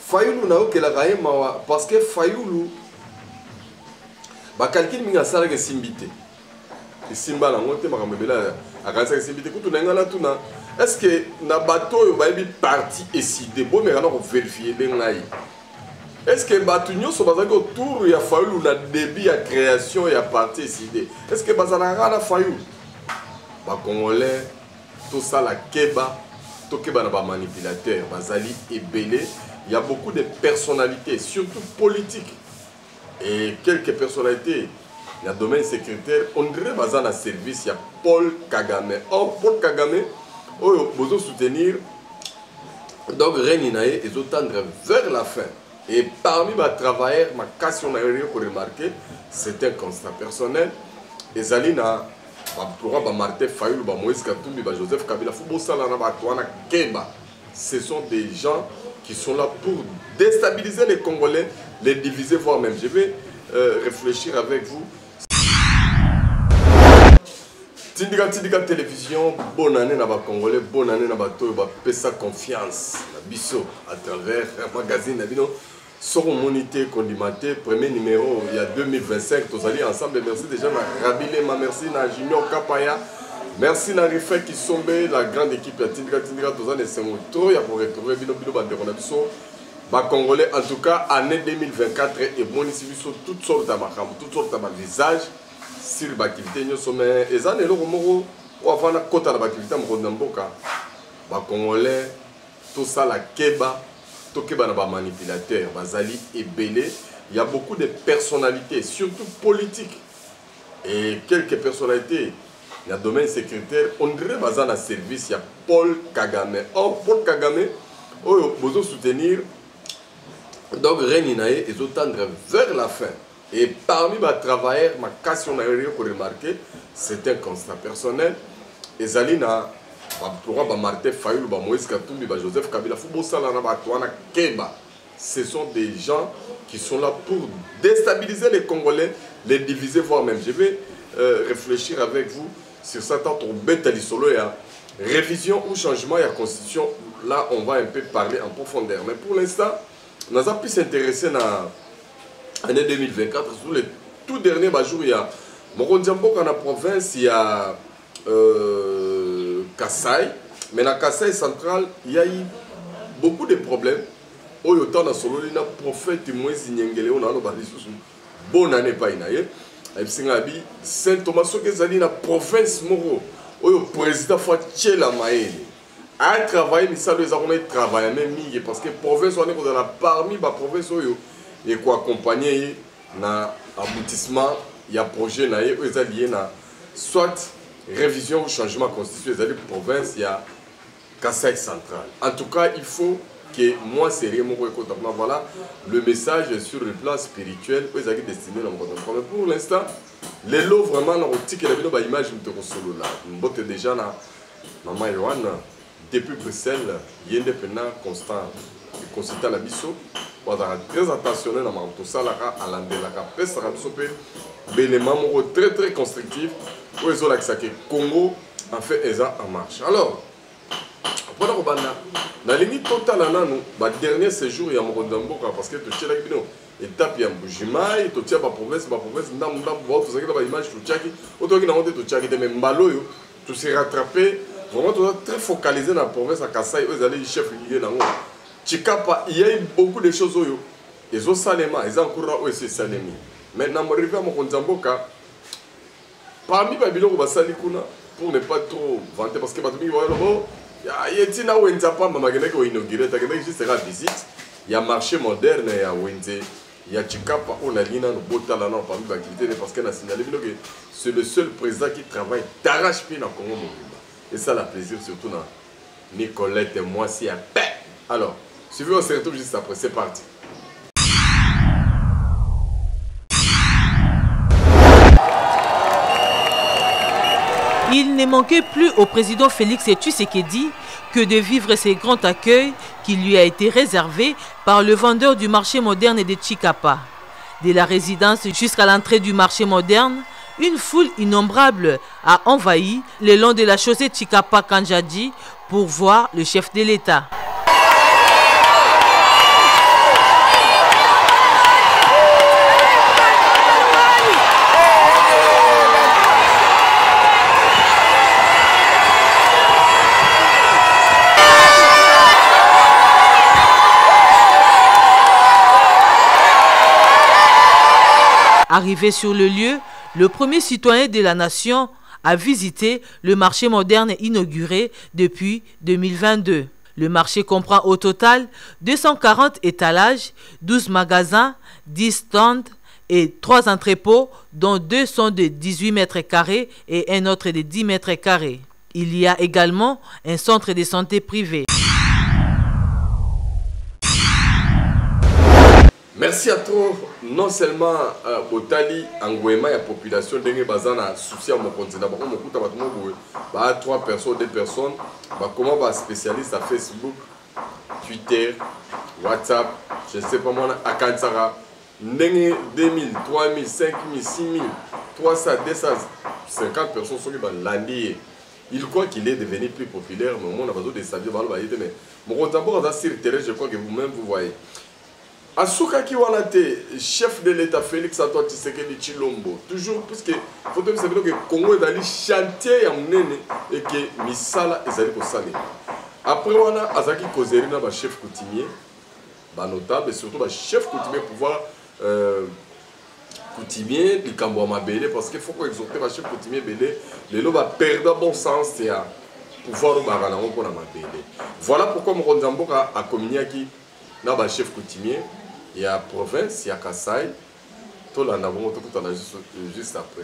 Fayoulou na oke la gaye mawa parce que Fayoulou ba calcul minga sala ke simbite simba na ngote makamebela akanisa ke simbite kutu na ngala tuna est-ce que na bateau yo ba bi parti décidé bon mais on vérifier bengai est-ce que bateau nyonso bazaki autour ya Fayoulou na début ya création ya parti décidé est-ce que bazalaka na Fayoulou ba congolais tout ça la keba to keba na ba manipulateur bazali ebele. Il y a beaucoup de personnalités, surtout politiques, et quelques personnalités dans le domaine sécuritaire. On dirait que dans le service, il y a Paul Kagame. Or, Paul Kagame, il faut soutenir. Donc, Reninae, ils ont tendre vers la fin. Et parmi les travailleurs, ma question pour remarquer, c'est un constat personnel. Et Zalina, pour Martin Fayoulou, Moïse Katumbi, Joseph Kabila, ce sont des gens qui sont là pour déstabiliser les Congolais, les diviser, voire même. Je vais réfléchir avec vous. Tindika Télévision, bonne année à les Congolais, bonne année à Bato, pesa confiance, biso à travers un magazine, sur monité condimenté, premier numéro, il y a 2025, tous allés ensemble. Merci déjà à Rabilema, merci à Junior Kapaya. Merci à Rifé qui sont la grande équipe de Tindika, tous les c'est trop, il y a pour retrouver Bino Congolais. En tout cas, année 2024 et bon ici, toutes sortes de visages sur l'activité. Nous sommes les années où avant la côte de l'activité, Congolais, tout ça la keba, tout keba na ba manipulateur, bazali et belé. Il y a beaucoup de personnalités, surtout politiques, et quelques personnalités. Dans le domaine sécuritaire, on dirait que dans le service, il y a Paul Kagame. Or, Paul Kagame, il faut soutenir. Donc, Reninae, ils ont tendre vers la fin. Et parmi les travailleurs, ma question pour remarquer, c'est un constat personnel. Et Zalina, pour Martin Fayoulou, Moïse Katumbi, Joseph Kabila, ce sont des gens qui sont là pour déstabiliser les Congolais, les diviser, voire même. Je vais réfléchir avec vous sur ça, tant on bête à l'isolo, il y a révision ou changement de la constitution. Là, on va un peu parler en profondeur. Mais pour l'instant, on a pu s'intéresser à l'année 2024. Sur les tout derniers jours, il y a Morondiambo dans la province, il y a Kassai. Mais dans Kassai central, il y a eu beaucoup de problèmes. Au temps dans solo, il y a prophète Moïse Nyengele, on a bonne année pas inaye. Saint Thomas Sokezali na province moro oyo président fois Tchela Maele a travaillé mais ça les a travaillé même parce que province on est dans la parmi ba province oyo et quoi accompagner na aboutissement il y a projet na yo lié na soit révision ou changement constitutionnel de province il y a Kassai central. En tout cas, il faut que moi sérieux voilà le message sur le plan spirituel aux amis destinés dans mon mais pour l'instant les lots vraiment dans l'optique la vidéo image de solo là botte déjà na maman Yohana depuis Bruxelles yende pena constant consultant la biso pour être très attentionné dans tout ça là à l'andela ka pesa ka biso pe élément très très constructif pour les autres que Congo en fait eza en marche. Alors dans la limite totale, le dernier séjour, il y a Morondambo parce que tu as une étape, il y a Mbujimai, tu as la province, tu s'es rattrapé, vraiment tu es très focalisé dans la province à Kassai, vous allez chef lié dans Chikapa, il y a eu beaucoup de choses. Ils ont saléma, ils ont encore aussi salémi. Maintenant, je arrive à Morondambo, parmi les bilans, pour ne pas trop vanter, parce que il y a marché moderne, il y a Chikapa, on a l'ina, parce que c'est le seul président qui travaille d'arrache-pied dans le Congo. Et ça, la plaisir surtout dans Nicolette et moi, si à paix. Alors, suivez, on se retrouve juste après, c'est parti. Il ne manquait plus au président Félix Tshisekedi que de vivre ces grands accueils qui lui a été réservé par le vendeur du marché moderne de Chikapa. De la résidence jusqu'à l'entrée du marché moderne, une foule innombrable a envahi le long de la chaussée Chikapa-Kanjadi pour voir le chef de l'État. Arrivé sur le lieu, le premier citoyen de la nation a visité le marché moderne inauguré depuis 2022. Le marché comprend au total 240 étalages, 12 magasins, 10 stands et 3 entrepôts, dont 2 sont de 18 mètres carrés et un autre de 10 mètres carrés. Il y a également un centre de santé privé. Merci à toi. Non seulement au Tali, Angouema, la population de Bazana, souci à mon continent. Bah, 3 personnes, 2 personnes. Bah, comment va spécialiste à Facebook, Twitter, WhatsApp, je ne sais pas moi, à Kansara, 2000, 3000, 5000, 6000, 300, 250 personnes sont l'année. Il croit qu'il est devenu plus populaire, mais au moins on a besoin de savoir. Mais mon d'abord, sur le terrain, je crois que vous-même vous voyez. Asuka Kiwanate, chef de l'État Félix Antoine Tshisekedi Tshilombo, toujours puisque faut que savoir que Congo est allé chantier à Mnene et que Misala est allé au Salé. Après on a Azaki Kozerina, chef coutumier, notable et surtout chef coutumier pouvoir coutumier du Kambouama Belé parce qu'il faut qu'on exhorte le chef coutumier Belé, les lots va perdre bon sens et à pouvoir au Baranamo pour la Belé. Voilà pourquoi mon Ronzamboka a communiqué qui n'a pas chef coutumier. Il y a province, il y a Kassai. Tout là, on a juste après.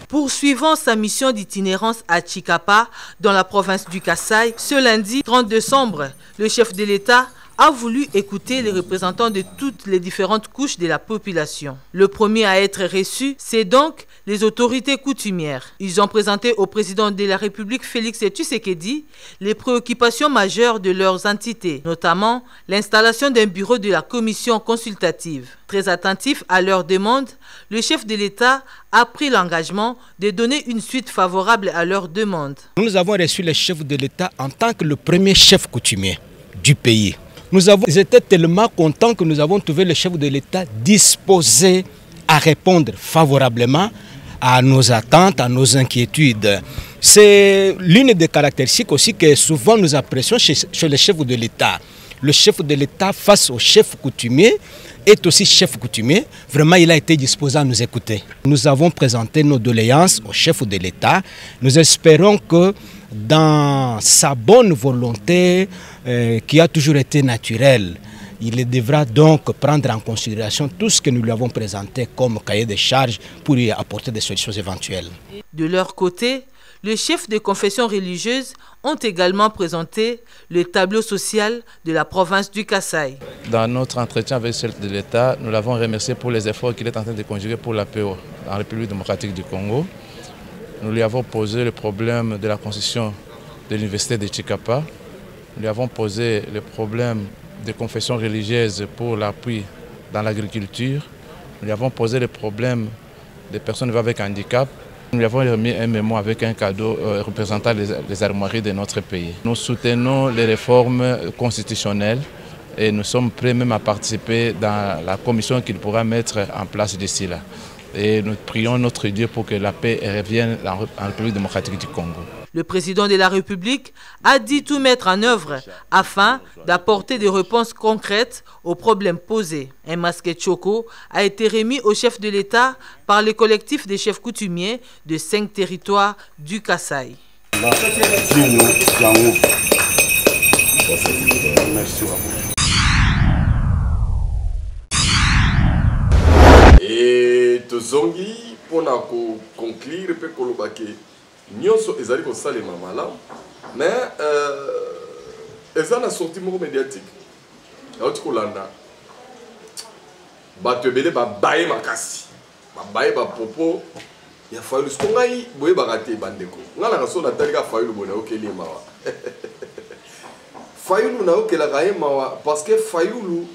Poursuivant sa mission d'itinérance à Tshikapa, dans la province du Kassai, ce lundi 30 décembre, le chef de l'État a voulu écouter les représentants de toutes les différentes couches de la population. Le premier à être reçu, c'est donc les autorités coutumières. Ils ont présenté au président de la République, Félix Tshisekedi, les préoccupations majeures de leurs entités, notamment l'installation d'un bureau de la commission consultative. Très attentif à leurs demandes, le chef de l'État a pris l'engagement de donner une suite favorable à leurs demandes. Nous avons reçu le chef de l'État en tant que le premier chef coutumier du pays. Nous avons été tellement contents que nous avons trouvé le chef de l'État disposé à répondre favorablement à nos attentes, à nos inquiétudes. C'est l'une des caractéristiques aussi que souvent nous apprécions chez le chef de l'État. Le chef de l'État face au chef coutumier est aussi chef coutumier. Vraiment, il a été disposé à nous écouter. Nous avons présenté nos doléances au chef de l'État. Nous espérons que dans sa bonne volonté, qui a toujours été naturelle, il devra donc prendre en considération tout ce que nous lui avons présenté comme cahier de charges pour y apporter des solutions éventuelles. De leur côté, les chefs de confessions religieuses ont également présenté le tableau social de la province du Kassai. Dans notre entretien avec le chef de l'État, nous l'avons remercié pour les efforts qu'il est en train de conjuguer pour la paix en République démocratique du Congo. Nous lui avons posé le problème de la construction de l'université de Tshikapa. Nous lui avons posé le problème des confessions religieuses pour l'appui dans l'agriculture. Nous lui avons posé le problème des personnes vivant avec handicap. Nous lui avons remis un mémo avec un cadeau représentant les armoiries de notre pays. Nous soutenons les réformes constitutionnelles et nous sommes prêts même à participer dans la commission qu'il pourra mettre en place d'ici là. Et nous prions notre Dieu pour que la paix revienne en République démocratique du Congo. Le président de la République a dit tout mettre en œuvre afin d'apporter des réponses concrètes aux problèmes posés. Un masque Tchoko a été remis au chef de l'État par le collectif des chefs coutumiers de 5 territoires du Kassai. Et tozongi pour conclure pe kolobake nyonso ezali ko salema malamu mais ezana na sortie moko médiatique auti kolanda bato ebele babaye makasi babaye bapopo ya Fayulu ngai boye bakate bandeko ngala kaso na talika Fayulu bona okeli mawa Fayulu na okela kaye mawa parce que Fayulu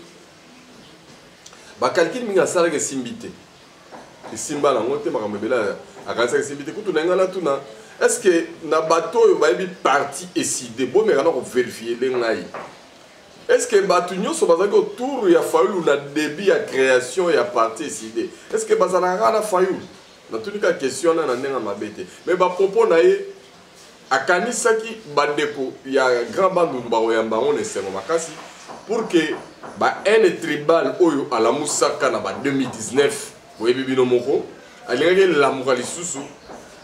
bakalkili mingi asalaka esimbite esimba nango te makambo ebele akanisaka esimbite kutu na nga natuna est ce que na bato oyo bayebi parti eside bomeka na kovérifie le ngai est ce que bato nyonso bazalaki autour ya Fayulu na début ya création ya parti eside est ce que bazalaka na Fayulu natunika question na ndenge mabe te mais bapropo na ye akanisaki bandeko ya grand bandundu bakoyamba ngo na esengo makasi pour que un tribal oyo à la Moussaka na 2019 oui bibino moko alingaki lamuka lisusu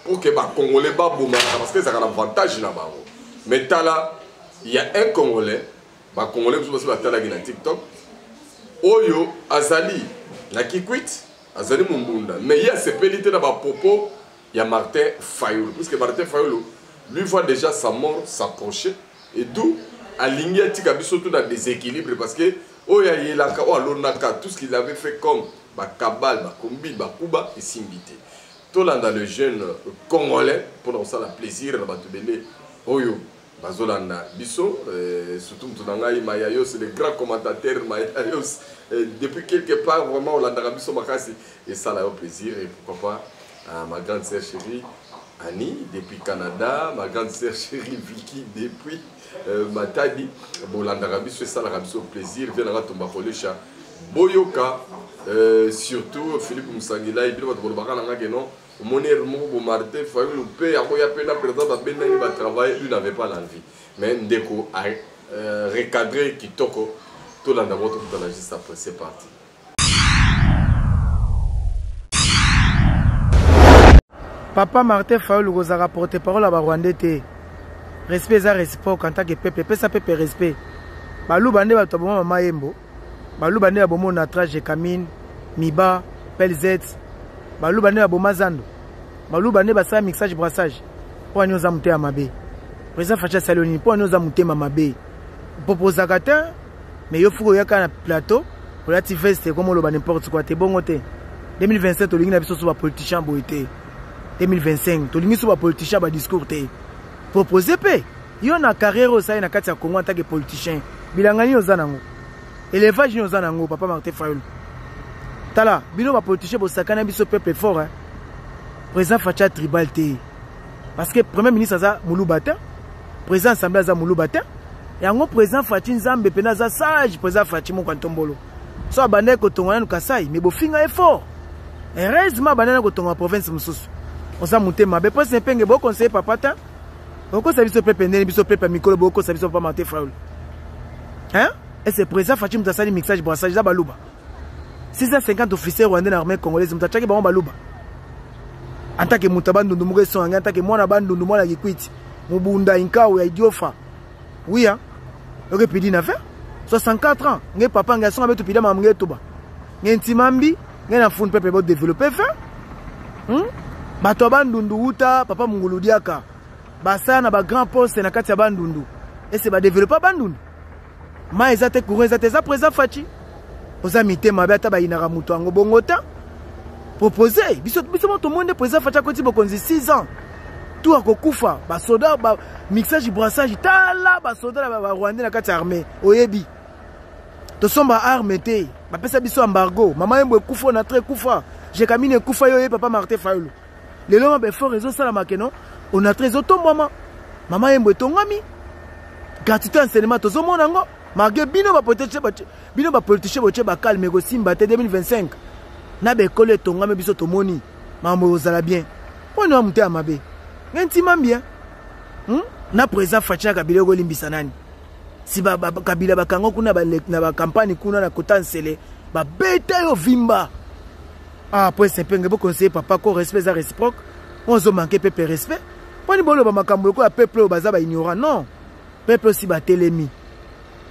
pour que Congolais baboma parce que ça a un avantage na bango mais tala il y a un Congolais Congolais qui va tala na TikTok oyo azali na Kikwit azali mumbunda mais il y a ces pélités na propos il y a Martin Fayulu parce que Martin Fayulu lui voit déjà sa mort s'approcher et d'où aligné tika biso tout dans déséquilibre parce que oya yelaka o alonaka tout ce qu'il avait fait comme kabal kombi kuba et simbité tout là dans le jeune congolais pour ça la plaisir na batubele oyo bazolanda biso surtout tunangai Mayayos c'est le grand commentateur Mayayos depuis quelque part vraiment on l'a biso makasi et ça là au plaisir et pourquoi pas ma grande sœur chérie Annie depuis Canada, ma grande sœur chérie Vicky depuis Matadi, Bolandarabi, c'est ça l'Arabie au plaisir, viendra tomber pour le chat. Boyoka, surtout Philippe Moussangila, il dit que mon hermano Martin Fayulu paye à quoi il y a peine à présenter à Benani va travailler, lui n'avait pas l'envie. Mais Ndeko a recadré Kitoko, tout l'endroit tout dans la juste après, c'est parti. Papa Martin Fayulu vous a rapporté parole à Rwandais. Respect et respect en tant que peuple, peuple peuple respect. Balou bande ba tobo mama yembo. Balou bande ba bomo na traje Kamine, Miba, Pelzet. Balou bande ba boma zando. Balou bande ba sa mixage brassage. Po anyoza mute amabe. Président Facha Saloni po anyoza mute mamabe. Proposa kata mais yo fuko yaka na plateau. Pour la tiveste comme lo ba n'importe quoi te bongo te. 2027 olingi na biso so ba politicien boité. 2025 tolingi so ba politicien ba discours te. Proposer pe yo na carrière au na kati ya Congo en tant que politicien bilangani yo zanango élevage yo zanango papa Martin Fayulu tala bino ba politicien bo sakana biso peuple fort hein président Facha tribal te parce que premier ministre za mulubata président assemblée za mulubata yango président Fachi Nzambe pena za sage président Fachi mo kwantombolo so abandé ko tongana Kasai mais bo finga effort heureusement bandana ko tonga province mususu oza mutema be pose penge bo conseiller papa ta pourquoi ça biso pepe ndeni biso pepe mikolo boko ça biso pas Martin Fayulu hein et c'est président Fachi Mtasali mixage brassage za baluba 650 officiers rwandais l'armée congolaise mtachaki ba baluba en tant que mutabandu ndumuge so en tant que mwana bandu ndumwana Kikwiti mubunda inkawo ya idiofa oui hein ok pidi na fait 64 ans nge papa ngason abetu pida mamnge toba ngentimambi ngena fund pepe bo développer fait bato bandundu uta papa munguludiaka basa na ba grand poste na kati ya bandundu et c'est ba développer bandundu ma ezate courant ezate za président Fachi oza mitema ba ta ba inara muto ngo bongota proposer biso to monde président Fachi ko ti bokonzi 6 ans tout akokufa ba soda ba mixage brassage tala ba soda ba Rwandais na kati armée oyebi to somba armée te ba pesa biso embargo mama yembo kufa na très kufa j'ai Kamine kufa yo papa Martin Fayulu les longs be fort réseau sala makeno on a très auto maman yembo tongami gratuité enseignement to zomona ngo malgré bino ba politicien boche ba calme go simba te 2025 na be kole tongami biso to moni mambo ozala bien on a monté à mabe ngenti mambia na président Facha Kabila go limbisa nani si ba Kabila bakango kuna ba na ba campagne kuna na kotansele ba beta yo vimba ah pour simpenge bo conseiller papa ko respect za réciproque on zo manquer peuple respect poni bolo ba makambo ko ya peuple baza ba ignorant non peuple aussi ba telemi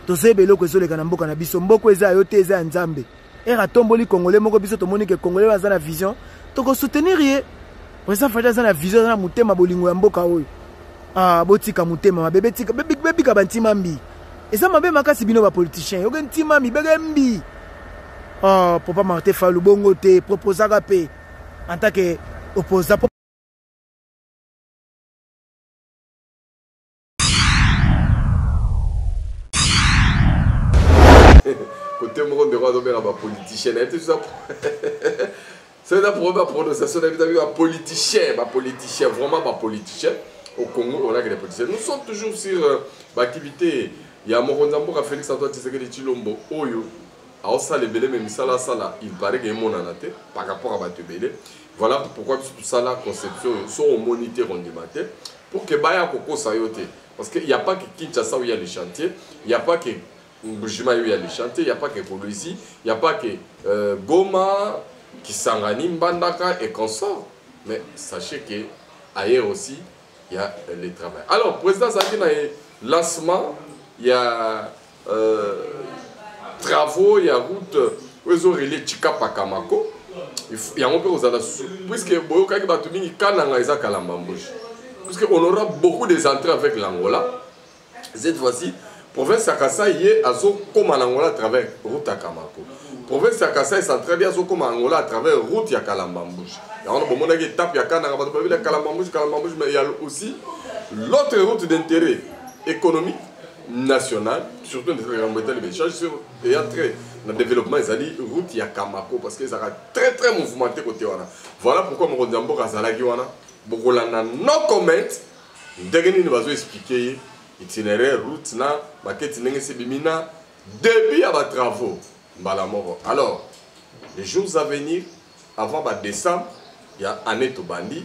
to sebelo ko zo le kana mboka na biso mboko eza yo te eza nzambe era tomboli congolais moko biso to moni ke congolais baza na vision to ko soutenir ye président Facha za na vision na mutema bolingo ya mboka oyo ah botika mutema mabebe tika bebi ka bantima mbi eza mabe makasi bino ba politicien yo ntima mi bege mbi ah papa Martin Fayulu bongo te proposa pe en tant que opposant côté mon de roi d'Omer à politicien c'est la première prononciation d'un politicien vraiment pas politicien au Congo on a que des politiciens nous sommes toujours sur l'activité il y a Moronzambo à Félix Antoine Tshisekedi Tshilombo Oyo à ça les belé même ça là il paraît que mon anaté par rapport à Batubele voilà pourquoi tout ça la conception sont au moniteur on matin pour que Baya Koko Sayote parce qu'il n'y a pas que Kinshasa où il y a les chantiers il n'y a pas que Mbujima il y a les chantiers, il n'y a pas que Kolwezi, il n'y a pas que Goma, Kisangani, Mbandaka et consorts. Mais sachez que ailleurs aussi, il y a le travail. Alors, président Zaki, il y a lancement, il y a travaux, il y a route, ils ont relais Chikapa Kamako. Il y a un peu aux adas, puisque Boyoka Batumi, Kananga Isa Kalambambouche. Puisqu'on aura beaucoup des entrées avec l'Angola. Cette fois-ci, province de Kasai est à comme en Angola à travers route à Kamako. Province de Kasai centrale est comme en Angola à travers route à Kalambambouche. Il y a un moment qui tape, il y a Kalambambouche, mais il y a aussi l'autre route d'intérêt économique national, surtout il y a très le développement, ils ont dit route à Kamako parce que ça a très très mouvementé côté wana. Voilà pourquoi mon Rondambo Azalagi wana, beaucoup là no comment, dégagez nous va expliquer. Itinéraire, route, na, maquette, bimina, début à vos travaux. Alors, les jours à venir, avant décembre, il y a année Tobandi,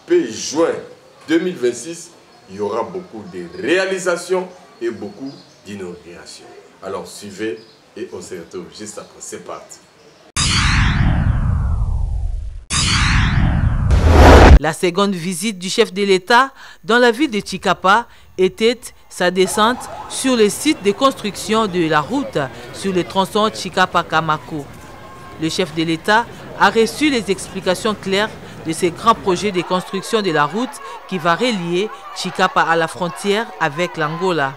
puis juin 2026, il y aura beaucoup de réalisations et beaucoup d'inaugurations. Alors, suivez et on se retrouve juste après. C'est parti. La seconde visite du chef de l'État dans la ville de Chikapa était sa descente sur le site de construction de la route sur le tronçon Chikapa-Kamako. Le chef de l'État a reçu les explications claires de ce grand projet de construction de la route qui va relier Chikapa à la frontière avec l'Angola.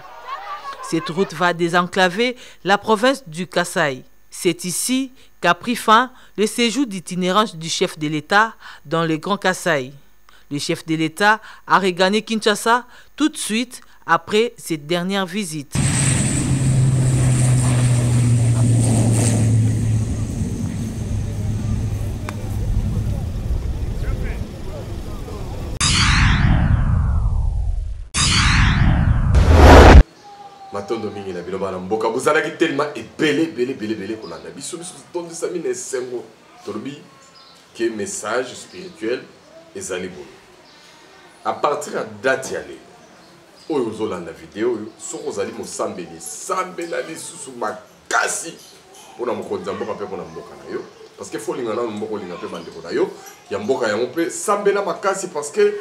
Cette route va désenclaver la province du Kasaï. C'est ici qu'a pris fin le séjour d'itinérance du chef de l'État dans le Grand Kasaï. Le chef de l'État a regagné Kinshasa tout de suite après cette dernière visite. Matondo mingi na biloba na mboka bozalaki tellement ebele qu'on a biso tondi sami na sengo tolobi que message spirituel ezali bon. À partir de date yale oyo ozolanda vidéo soko ozali mosambeli sambela lisusu makasi pona mokonzi mboka pe pona mboka na yo parce que faut lingana mboka linga pe bandeko na yo ya mboka yango pe sambela makasi parce que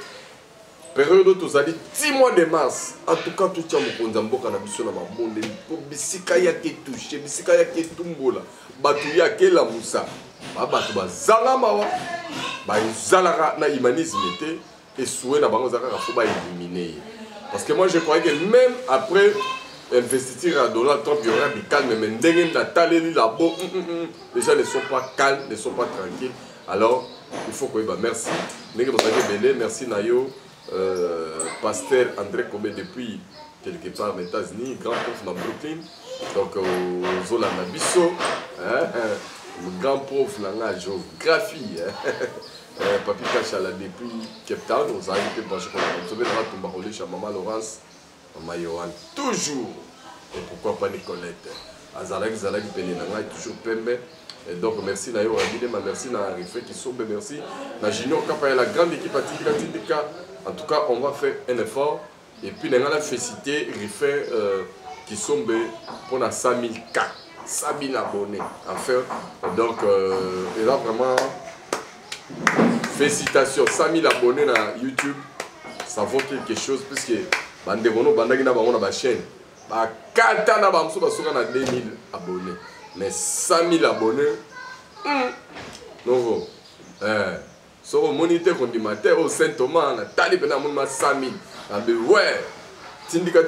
période où tu as dit 10 mois de mars, en tout cas, tout le monde a dit que bisika ya ke touché, bisika ya ke tumbola, batu ya ke la moussa, batu ba zala mawa, ba zala na humanisme et souhait na bango zaka faut ba éliminer. Parce que moi je croyais que même après investiture à Donald Trump, il y aura du calme, mais ndenge na taleli la bo, les gens ne sont pas calmes, ne sont pas tranquilles. Alors, il faut que merci. Merci Nayo. Pasteur André Kobé depuis quelque part aux États-Unis, grand prof dans Brooklyn, donc aux Zolanda Bisso, grand prof dans la géographie, Papi Kachala depuis Cape Town, aux arrivés branchés pour la sauver dans la tombe chez Maman Laurence, Maman Yohan, toujours, et pourquoi pas Nicolette, Azalak Zalak Benenanga est toujours Pembe. Et donc merci Nayo Rabidema, merci na Rifé qui sauve, merci na Junior Kapaya, la grande équipe à Tindika. En tout cas, on va faire un effort. Et puis, nous allons féliciter Rifé qui sont pour 100 000 cas, 100 000 abonnés. Enfin, donc, et là, vraiment, félicitations. 100 000 abonnés sur YouTube, ça vaut quelque chose. Puisque, Bandebono, Bandagina, on a une chaîne. Katana, on a 2 000 abonnés. Mais 100 000 abonnés, non, so moniteur qu'on dit matin au Saint-Thomas on a talibé na mon 100 000 ouais tindika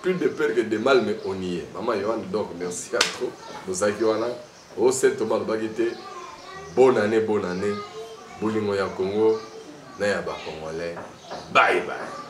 plus de peur que de mal mais on y est maman Yohan donc merci à trop nous agiwana au Saint-Thomas le bagité bonne année bolingo ya Congo na ya ba Congolais bye bye.